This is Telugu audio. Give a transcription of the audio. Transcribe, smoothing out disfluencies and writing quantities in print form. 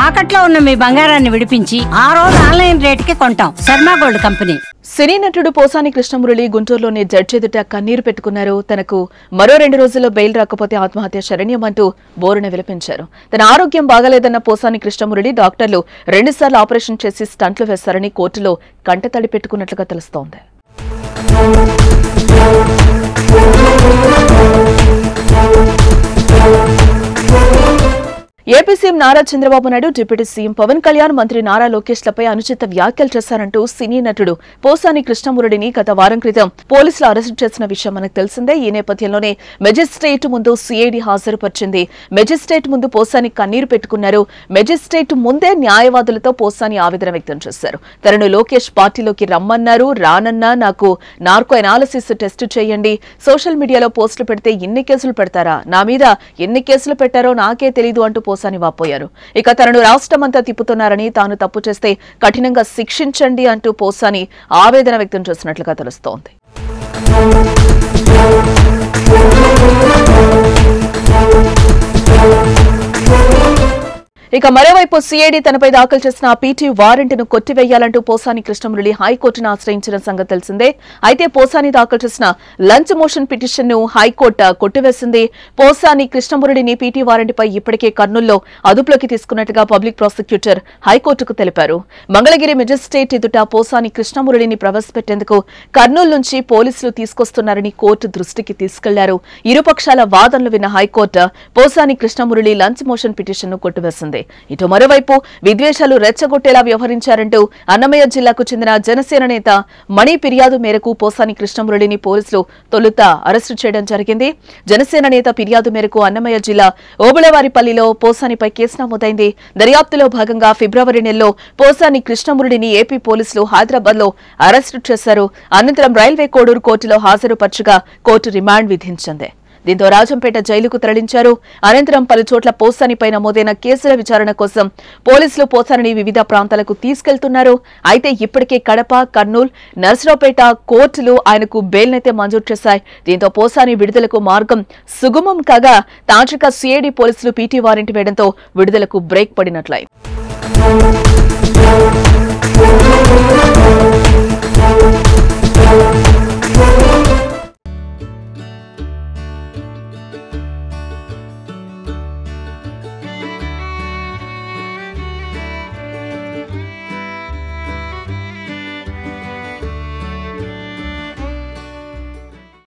తాకట్లో ఉన్న మీ బంగారాన్ని విడిపించి ఆ రోజు ఆన్లైన్ రేటుకి కొంటాం. Sharma gold company. సినీ నటుడు పోసాని కృష్ణమురళి గుంటూరులోని జడ్జి ఎదుట కన్నీరు పెట్టుకున్నారు. తనకు మరో 2 రోజుల్లో బెయిల్ రాకపోతే ఆత్మహత్య శరణ్యమంటూ బోరున విలపించారు. తన ఆరోగ్యం బాగాలేదన్న పోసాని కృష్ణమురళి డాక్టర్లు 2 సార్లు ఆపరేషన్ చేసి స్టంట్లు వేశారని కోర్టులో కంటతడి పెట్టుకున్నట్లుగా తెలుస్తోంది. AP CM Nara Chandrababu Naidu, deputy CM Pawan Kalyan, మంత్రి నారా లోకేష్లపై అనుచిత వ్యాఖ్యలు చేశారంటూ సినీ నటుడు పోసాని కృష్ణమురళిని గత వారం క్రితం పోలీసులు అరెస్టు చేసిన విషయం మనకు తెలిసిందే. ఈ నేపథ్యంలోనే మెజిస్ట్రేట్ ముందు సిఐడి హాజరుపరిచింది. మెజిస్ట్రేట్ ముందు పోసాని కన్నీరు పెట్టుకున్నారు. మెజిస్ట్రేట్ ముందే న్యాయవాదులతో పోసాని ఆవేదన వ్యక్తం చేశారు. తనను లోకేష్ పార్టీలోకి రమ్మన్నారు. రానన్నా నాకు నార్కో ఎనాలిసిస్ టెస్ట్ చేయండి. సోషల్ మీడియాలో పోస్టులు పెడితే ఎన్ని కేసులు పెడతారా, నా మీద ఎన్ని కేసులు పెట్టారో నాకే తెలీదు అంటూ పోసాని వాపోయారు. ఇక తనను రాష్ట్రమంతా తిప్పుతున్నారని, తాను తప్పు చేస్తే కఠినంగా శిక్షించండి అంటూ పోసాని ఆవేదన వ్యక్తం చేసినట్లుగా తెలుస్తోంది. ఇక మరోవైపు సిఐడి తనపై దాఖలు చేసిన పీటీ వారెంట్ను కొట్టివేయాలంటూ పోసాని కృష్ణమురళి హైకోర్టును ఆశ్రయించిన సంగతి తెలిసిందే. అయితే పోసాని దాఖలు చేసిన లంచ్ మోషన్ పిటిషన్ ను హైకోర్టు కొట్టివేసింది. పోసాని కృష్ణమురళిని పీటీ వారెంట్పై ఇప్పటికే కర్నూలులో అదుపులోకి తీసుకున్నట్టుగా పబ్లిక్ ప్రాసిక్యూటర్ హైకోర్టుకు తెలిపారు. మంగళగిరి మెజిస్ట్రేట్ ఎదుట పోసాని కృష్ణమురళిని ప్రవేశపెట్టేందుకు కర్నూలు నుంచి పోలీసులు తీసుకొస్తున్నారని కోర్టు దృష్టికి తీసుకెళ్లారు. ఇరుపక్షాల వాదనలు విన్న high court Posani Krishnamurali lunch motion petition ను కొట్టివేసింది. ఇటు మరోవైపు విద్వేషాలు రెచ్చగొట్టేలా వ్యవహరించారంటూ అన్నమయ్య జిల్లాకు చెందిన జనసేన నేత మణి ఫిర్యాదు మేరకు పోసాని కృష్ణమురళిని పోలీసులు తొలుత అరెస్టు చేయడం జరిగింది. జనసేన నేత ఫిర్యాదు మేరకు అన్నమయ్య జిల్లా ఓబుళవారిపల్లిలో పోసానిపై కేసు నమోదైంది. దర్యాప్తులో భాగంగా ఫిబ్రవరి నెలలో పోసాని కృష్ణమురళిని ఏపీ పోలీసులు హైదరాబాద్ లో అరెస్టు చేశారు. అనంతరం రైల్వే కోడూరు కోర్టులో హాజరుపరచగా కోర్టు రిమాండ్ విధించింది. దీంతో రాజంపేట జైలుకు తరలించారు. అనంతరం పలు చోట్ల పోసానిపై నమోదైన కేసుల విచారణ కోసం పోలీసులు పోసానిని వివిధ ప్రాంతాలకు తీసుకెళ్తున్నారు. అయితే ఇప్పటికే కడప, కర్నూలు, నర్సరావుపేట కోర్టులు ఆయనకు బెయిల్నైతే మంజూరు చేశాయి. దీంతో పోసాని విడుదలకు మార్గం సుగమం కాగా తాజాగా సిఐడి పోలీసులు పీటీ వారెంట్ వేయడంతో విడుదలకు బ్రేక్ పడినట్లయింది.